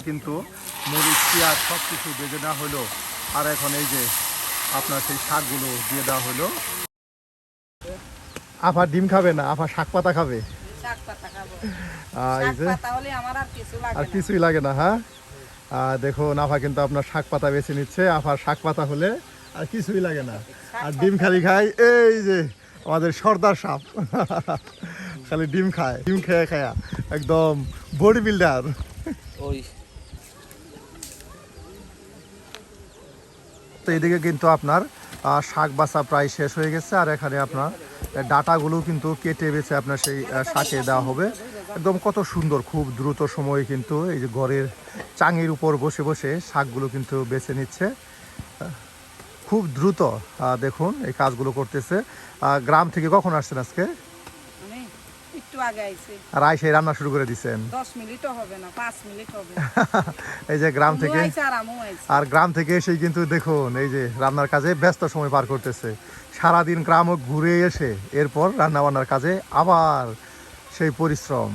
কিন্তু মরিচ পেঁয়াজ সব কিছু ভেজে নেওয়া হলো। আর এখন এই যে আপনার সেই শাকগুলো দিয়ে দেওয়া হলো। আফা ডিম খাবে না, আফা শাক পাতা খাবে। আর কিছুই লাগে না। হ্যাঁ, দেখুন আফা কিন্তু আপনার শাক পাতা বেছে নিচ্ছে। আফার শাক পাতা হলে আর কিছুই লাগে না, আর ডিম খালি খায়। এই যে আমাদের সর্দার সাপ খালি ডিম খায়, ডিম খেয়ে খায়া একদম বডি বিল্ডার। তো এদিকে কিন্তু আপনার শাক বাছা প্রায় শেষ হয়ে গেছে। আর এখানে আপনার ডাটাগুলো কিন্তু কেটে বেছে আপনার সেই শাকে দেওয়া হবে। একদম কত সুন্দর, খুব দ্রুত সময়ে কিন্তু এই যে ঘরের চাঙের উপর বসে বসে শাকগুলো কিন্তু বেছে নিচ্ছে খুব দ্রুত। দেখুন এই কাজগুলো করতেছে। গ্রাম থেকে কখন আসছেন আজকে? আর আইসে রান্না শুরু করে দিচ্ছেন? 10 মিনিটও হবে না, 5 মিনিট হবে। এই যে গ্রাম থেকে, আর গ্রাম থেকে এসেই কিন্তু দেখুন এই যে রান্নার কাজে ব্যস্ত সময় পার করতেছে। সারাদিন গ্রাম ঘুরে এসে এরপর রান্না বান্নার কাজে আবার সেই পরিশ্রম।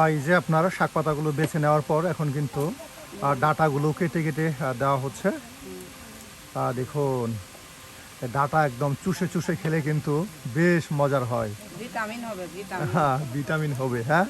এই যে আপনার শাক পাতাগুলো বেছে নেওয়ার পর এখন কিন্তু ডাটাগুলো কেটে কেটে দেওয়া হচ্ছে। দেখুন ডাটা একদম চুষে চুষে খেলে কিন্তু বেশ মজার হয়। ভিটামিন হবে, হ্যাঁ ভিটামিন হবে। হ্যাঁ,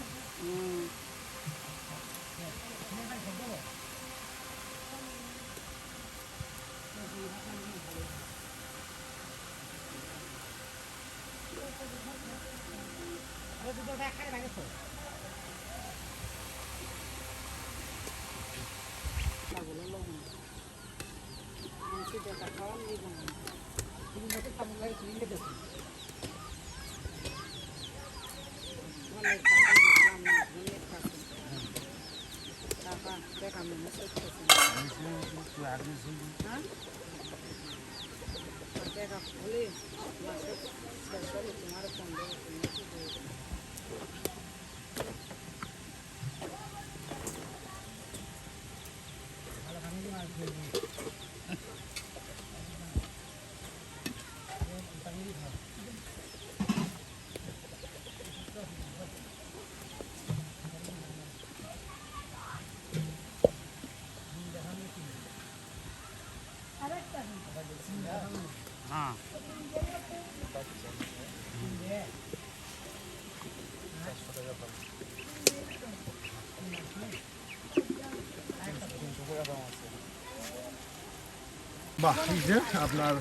বাহ, এই যে আপনার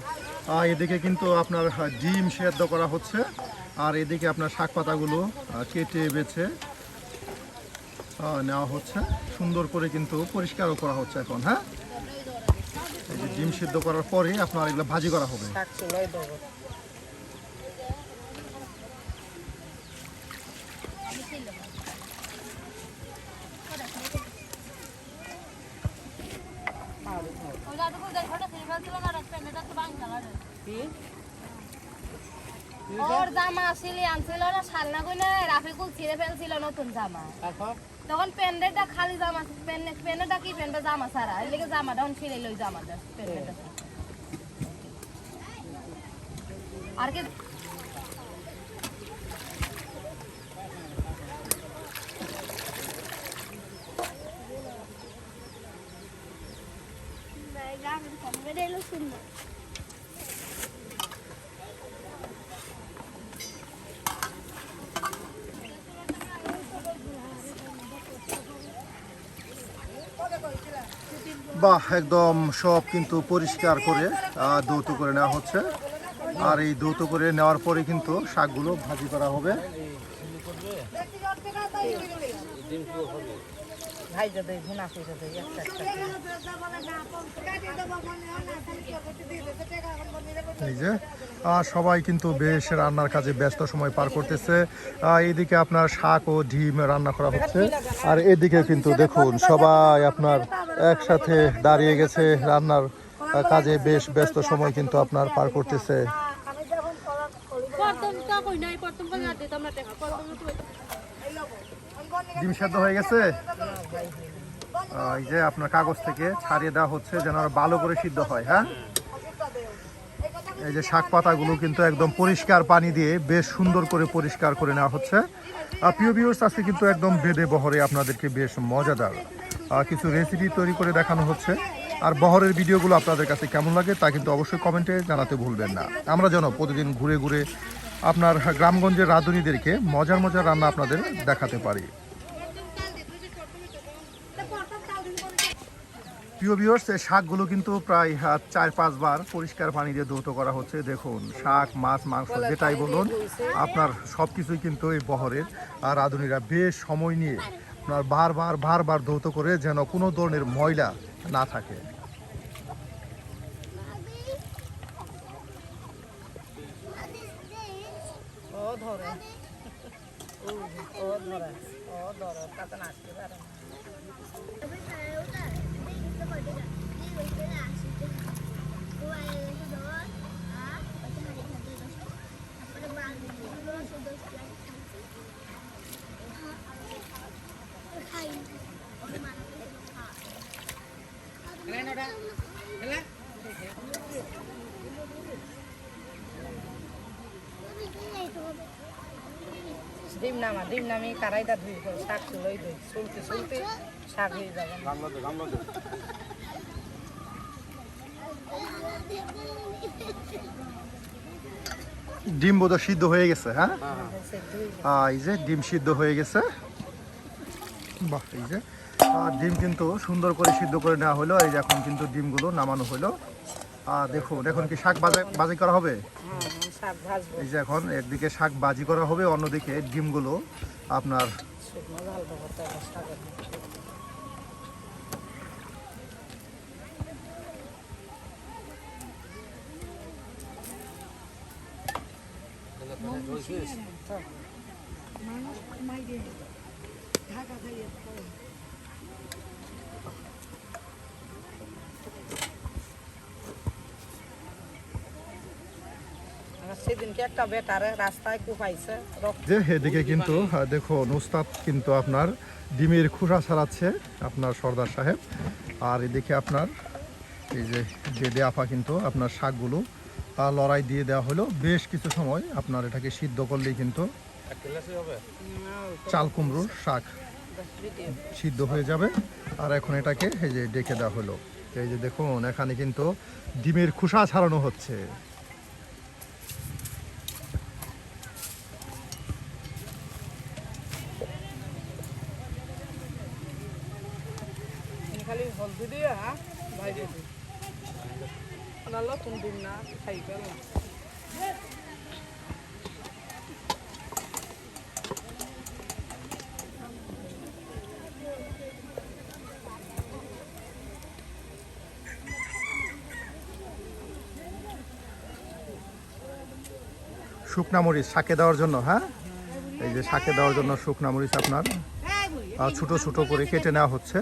এদিকে কিন্তু আপনার ডিম সেদ্ধ করা হচ্ছে। আর এদিকে আপনার শাক পাতাগুলো কেটে বেছে নেওয়া হচ্ছে। সুন্দর করে কিন্তু পরিষ্কারও করা হচ্ছে এখন। হ্যাঁ, এই যে ডিম সেদ্ধ করার পরে আপনার এগুলো ভাজি করা হবে। ওর জামা আসলে আনছিল না, শালনা কইনা রাফিকুল ছিঁড়ে ফেলছিল নতুন জামা। তখন প্যান্ডেলটা খালি জামা, প্যান্ডেলটা কি প্যান্ডেল জামা ছাড়া, এর লেগে জামাটা ছিঁড়ে লই জামাটা প্যান্ডেলটা। আর কি বাহ, একদম সব কিন্তু পরিষ্কার করে ধৌত করে নেওয়া হচ্ছে। আর এই ধৌত করে নেওয়ার পরে কিন্তু শাকগুলো ভাজি করা হবে। এই যে সবাই কিন্তু বেশ রান্নার কাজে ব্যস্ত সময় পার করতেছে। এইদিকে আপনার শাক ও ডিম রান্না করা হচ্ছে। আর এদিকে কিন্তু দেখুন সবাই আপনার একসাথে দাঁড়িয়ে গেছে রান্নার কাজে বেশ ব্যস্ত সময় কিন্তু আপনার পার করতেছে। ডিম সেদ্ধ হয়ে গেছে। এই যে আপনার কাগজ থেকে ছাড়িয়ে দেওয়া হচ্ছে যেন আরো ভালো করে সিদ্ধ হয়। হ্যাঁ, এই যে শাক পাতাগুলো কিন্তু একদম পরিষ্কার পানি দিয়ে বেশ সুন্দর করে পরিষ্কার করে নেওয়া হচ্ছে। প্রিয় ভিউয়ার্স, আজকে কিন্তু একদম বেদে বহরে আপনাদেরকে বেশ মজাদার কিছু রেসিপি তৈরি করে দেখানো হচ্ছে। আর বহরের ভিডিওগুলো আপনাদের কাছে কেমন লাগে তা কিন্তু অবশ্যই কমেন্টে জানাতে ভুলবেন না। আমরা যেন প্রতিদিন ঘুরে ঘুরে আপনার গ্রামগঞ্জের রাঁধুনিদেরকে মজার মজার রান্না আপনাদের দেখাতে পারি। প্রিয় ভিউয়ার্স, এই শাকগুলো কিন্তু প্রায় 4-5 বার পরিষ্কার পানি দিয়ে ধৌত করা হচ্ছে। দেখুন, শাক, মাছ, মাংস যেটাই বলুন, আপনার সব কিছুই কিন্তু এই বহরের রাঁধুনিরা বেশ সময় নিয়ে আপনার বারবার ধৌত করে যেন কোনো ধরনের ময়লা না থাকে। ডিম নামি কারাইটা ধুই শাক চুলোই ধুই চুলতে শাক হয়ে যাবে। ডিম বোধহয় সিদ্ধ হয়ে গেছে। হ্যাঁ, এই যে ডিম সিদ্ধ হয়ে গেছে। বাহ, এই যে ডিম কিন্তু সুন্দর করে সিদ্ধ করে নেওয়া হলো। এই যে এখন কিন্তু ডিমগুলো নামানো হলো। দেখুন, এখন কি শাক বাজি করা হবে। এই যে এখন একদিকে শাক বাজি করা হবে, অন্যদিকে ডিমগুলো আপনার সেদিনকে একটা বেটারে রাস্তায় কুপাইছে। যে এদিকে কিন্তু দেখুন, উস্তাদ কিন্তু আপনার ডিমের খোসা ছাড়াচ্ছে আপনার সর্দার সাহেব। আর এদিকে আপনার এই যে বেদে আপা কিন্তু আপনার শাকগুলো লড়াই দিয়ে দেওয়া হলো। বেশ কিছু সময় আপনার এটাকে সিদ্ধ করলেই কিন্তু চাল কুমড়োর শাক সিদ্ধ হয়ে যাবে। আর এখন এটাকে এই যে ডেকে দেওয়া হলো। এই যে দেখুন, এখানে কিন্তু ডিমের খোসা ছাড়ানো হচ্ছে। খালি হলদি দিয়ে ভাইজে দিই নতুন ডিম না খাই পেলাম। শুকনা মরিচ শাকে দেওয়ার জন্য। হ্যাঁ, এই যে শাকে দেওয়ার জন্য শুকনা মরিচ আপনার ছোট ছোট করে কেটে নেওয়া হচ্ছে।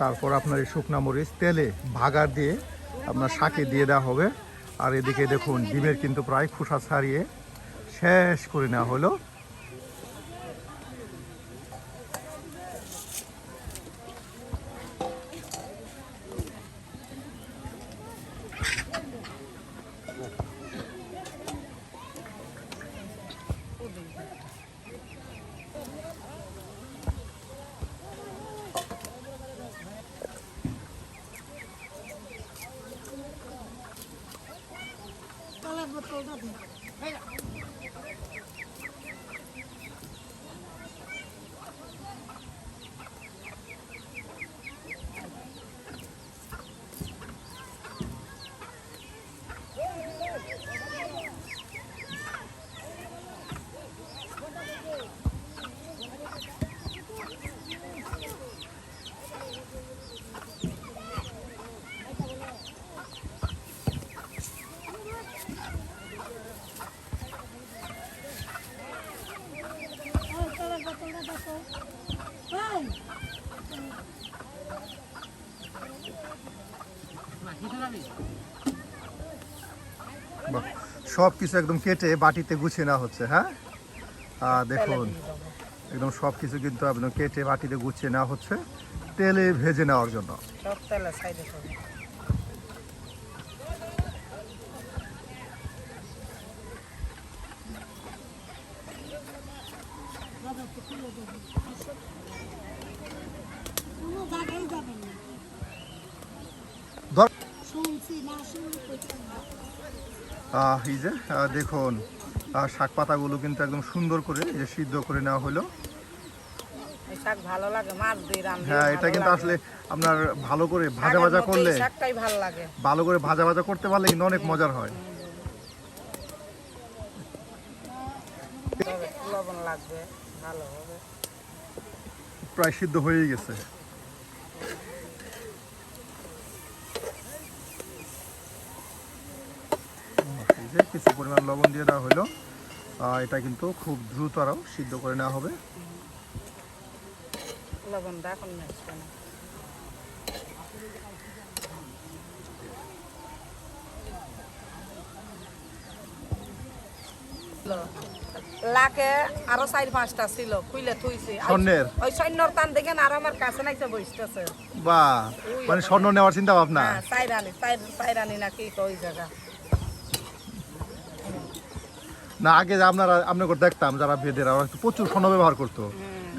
তারপর আপনার এই শুকনা মরিচ তেলে ভাগার দিয়ে আপনার শাকে দিয়ে দেওয়া হবে। আর এদিকে দেখুন, ডিমের কিন্তু প্রায় খোসা ছাড়িয়ে শেষ করে নেওয়া হলো। সব কিছু একদম কেটে বাটিতে গুছিয়ে নেওয়া হচ্ছে। হ্যাঁ, দেখুন একদম সব কিছু কিন্তু একদম কেটে বাটিতে গুছিয়ে নেওয়া হচ্ছে তেলে ভেজে নেওয়ার জন্য। সব তেলে সাইডে হবে। এই যে দেখুন শাক পাতাগুলো কিন্তু একদম সুন্দর করে এই যে সিদ্ধ করে নেওয়া হলো। এই শাক ভালো লাগে, মাছ দিয়ে রান্না। হ্যাঁ, এটা কিন্তু আসলে আপনার ভালো করে ভাজা ভাজা করলে, শাকটাই ভালো লাগে, ভালো করে ভাজা ভাজা করতে পারলে কিন্তু অনেক মজার হয়। লবণ লাগবে, ভালো হবে। প্রায় সিদ্ধ হয়েই গেছে। এই যে কিছু পরিমাণ লবণ দিয়ে দেওয়া হলো। এটা কিন্তু খুব দ্রুত আরও সিদ্ধ করে নেওয়া হবে। লবণটা এখন মিশবে না। লাকে আরো 4-5টা ছিল, খুইলে থুইছি। স্বর্ণের ওই স্বর্ণর টান দেখেন আর আমার কাছে নাইছে বসতেছে। বা মানে স্বর্ণ নেওয়ার চিন্তা ভাবনা। হ্যাঁ, সাইরানি নাকি ওই জায়গা। না, আগে যে আপনাকে দেখতাম যারা বেদেরা ওরা প্রচুর স্বর্ণ ব্যবহার করতো,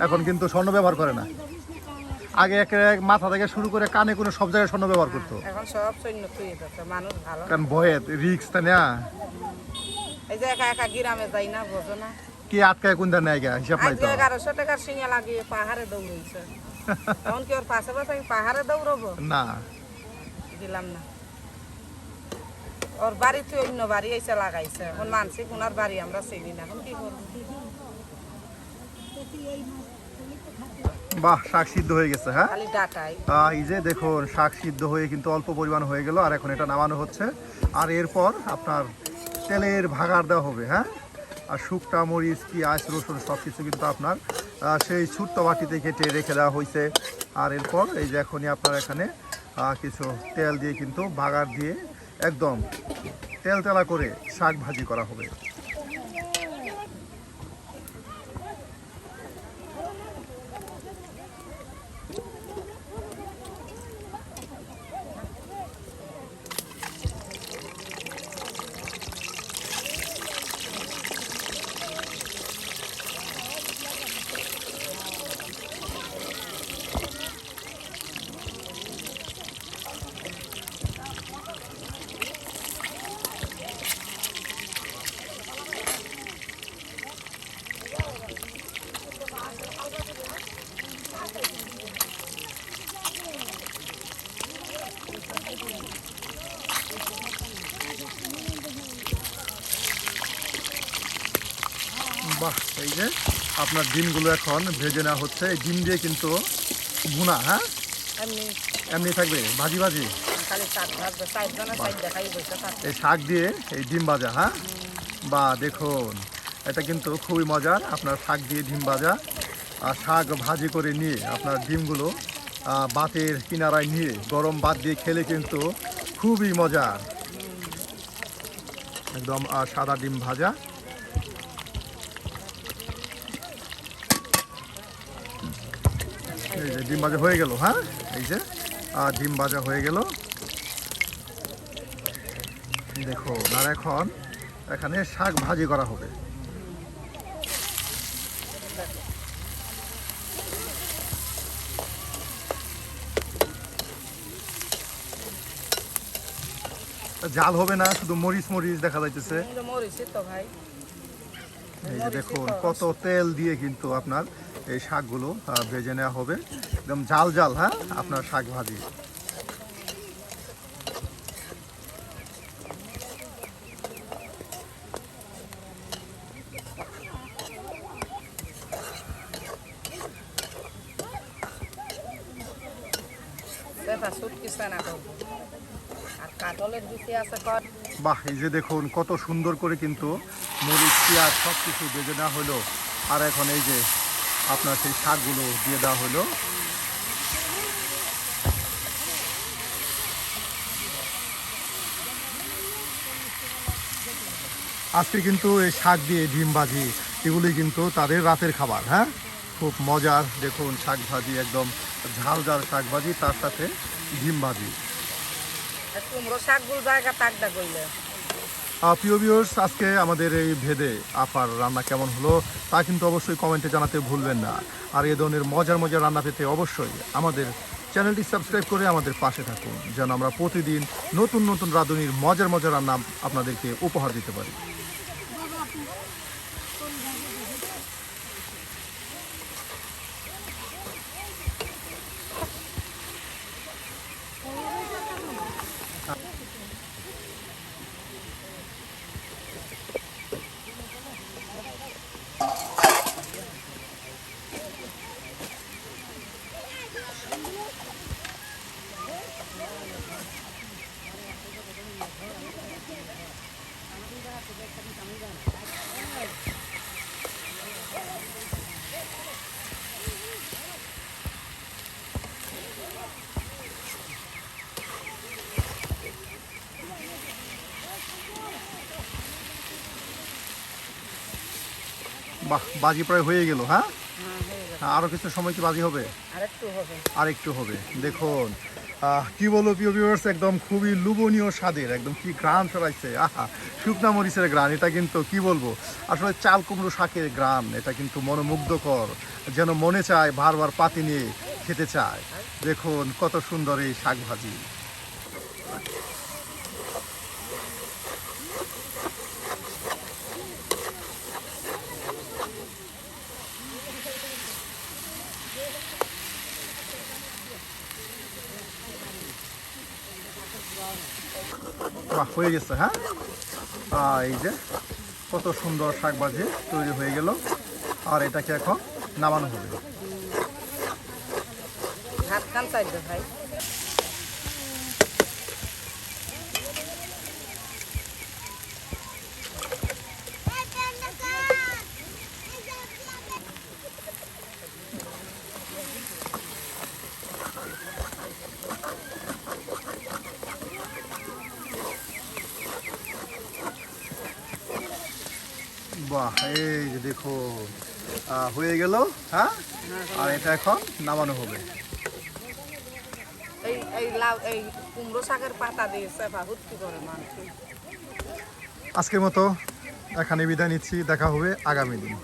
এখন কিন্তু স্বর্ণ ব্যবহার করে না। আগে মাথা থেকে শুরু করে কানে কোনো সব জায়গায় স্বর্ণ ব্যবহার করতো। এখন সব সৈন্য থুয়ে যাচ্ছে, মানুষ ভালো। কারণ ভয়ে রিক্স তা নেয়া। এই যে একা একা গ্রামে যাই না, বোঝো না কি আটকায় কোন ধার নেয় গা হিসাব নাই তো। 1100 টাকার সিঙ্গা লাগিয়ে পাহাড়ে দৌড়াইছে। তখন কি ওর পাশে পাশে আমি পাহাড়ে দৌড়াবো? না, দিলাম না। ওর বাড়িতে অন্য বাড়ি এসে লাগাইছে, এখন মানসিক ওনার বাড়ি আমরা চিনি না, এখন কি করবো? বাহ, শাক সিদ্ধ হয়ে গেছে। হ্যাঁ, খালি ডাটাই। এই যে দেখুন শাক সিদ্ধ হয়ে কিন্তু অল্প পরিমাণ হয়ে গেল, আর এখন এটা নামানো হচ্ছে। আর এরপর আপনার তেলের ভাগার দেওয়া হবে। হ্যাঁ, আর শুকটা মরিচ পেঁয়াজ রসুন সব কিছু কিন্তু আপনার সেই ছোট্ট বাটিতে কেটে রেখে দেওয়া হয়েছে। আর এরপর এই যে এখনই আপনার এখানে কিছু তেল দিয়ে কিন্তু ভাগার দিয়ে একদম তেলতেলা করে শাক ভাজি করা হবে। বাহ, এই যে আপনার ডিমগুলো এখন ভেজে নেওয়া হচ্ছে। এই ডিম দিয়ে কিন্তু ভুনা, হ্যাঁ এমনি এমনি থাকবে ভাজি ভাজি। খালি শাক ভাজবে, সাইডজনে সাইড দেখাই বসে থাকবে। এই শাক দিয়ে এই ডিম ভাজা। হ্যাঁ, বা দেখুন এটা কিন্তু খুবই মজার। আপনার শাক দিয়ে ডিম ভাজা আর শাক ভাজি করে নিয়ে আপনার ডিমগুলো ভাতের কিনারায় নিয়ে গরম ভাত দিয়ে খেলে কিন্তু খুবই মজার। একদম সাদা ডিম ভাজা। এই যে ডিম ভাজা হয়ে গেল। হ্যাঁ, এই যে ডিম ভাজা হয়ে গেল দেখো। আর এখন এখানে শাক ভাজি করা হবে। জাল হবে না, শুধু মরিচ মরিচ দেখা যাইতেছে। মরিচই তো ভাই। এই যে দেখুন কত তেল দিয়ে কিন্তু আপনার এই শাকগুলো ভেজে নেওয়া হবে, একদম জাল জাল। হ্যাঁ, আপনার শাক ভাজি। আর কাটলের বিচি আছে কর। বাহ, এই যে দেখুন কত সুন্দর করে কিন্তু মরিচ পেঁয়াজ সব কিছু ভেজে নেওয়া হলো। আর এখন এই যে আপনার সেই শাকগুলো দিয়ে দেওয়া হলো। আজকে কিন্তু এই শাক দিয়ে ডিম ভাজি এগুলি কিন্তু তাদের রাতের খাবার। হ্যাঁ, খুব মজার। দেখুন শাক ভাজি, একদম ঝাল ঝাল শাক ভাজি, তার সাথে ডিম ভাজি। আর কুমড়ো শাকগুলো জায়গা তাকডা করলে প্রিয় ভিউয়ার্স, আজকে আমাদের এই ভেদে আপার রান্না কেমন হলো তা কিন্তু অবশ্যই কমেন্টে জানাতে ভুলবেন না। আর এ ধরনের মজার মজার রান্না পেতে অবশ্যই আমাদের চ্যানেলটি সাবস্ক্রাইব করে আমাদের পাশে থাকুন, যেন আমরা প্রতিদিন নতুন নতুন রাঁধুনির মজার মজার রান্না আপনাদেরকে উপহার দিতে পারি। বাহ, বাজি প্রায় হয়ে গেল। হ্যাঁ, আরও কিছু সময় কি বাজি হবে? আরেকটু হবে। আর একটু হবে। দেখুন কি বলবো প্রিয় ভিউয়ার্স, একদম খুবই লোভনীয় স্বাদের, একদম কি ঘ্রাণ ছড়াইছে। আহা, শুকনা মরিচের ঘ্রাণ, এটা কিন্তু কি বলবো, আসলে চাল কুমড়ো শাকের ঘ্রাণ, এটা কিন্তু মনোমুগ্ধকর, যেন মনে চায় বারবার পাতি নিয়ে খেতে চায়। দেখুন কত সুন্দর এই শাক ভাজি। বাহ, হয়ে গেছে। হ্যাঁ, এই যে কত সুন্দর শাক ভাজি তৈরি হয়ে গেল, আর এটাকে এখন নামানো হবে। ভাত খান চাইবে ভাই। বাহ, এই যে দেখো হয়ে গেল। হ্যাঁ, আর এটা এখন নামানো হবে। এই এই লাউ এই কুমড়ো শাকের পাতা দিয়ে চেপা হুটকি করে মানুষ। আজকের মতো এখানে বিদায় নিচ্ছি, দেখা হবে আগামী দিন।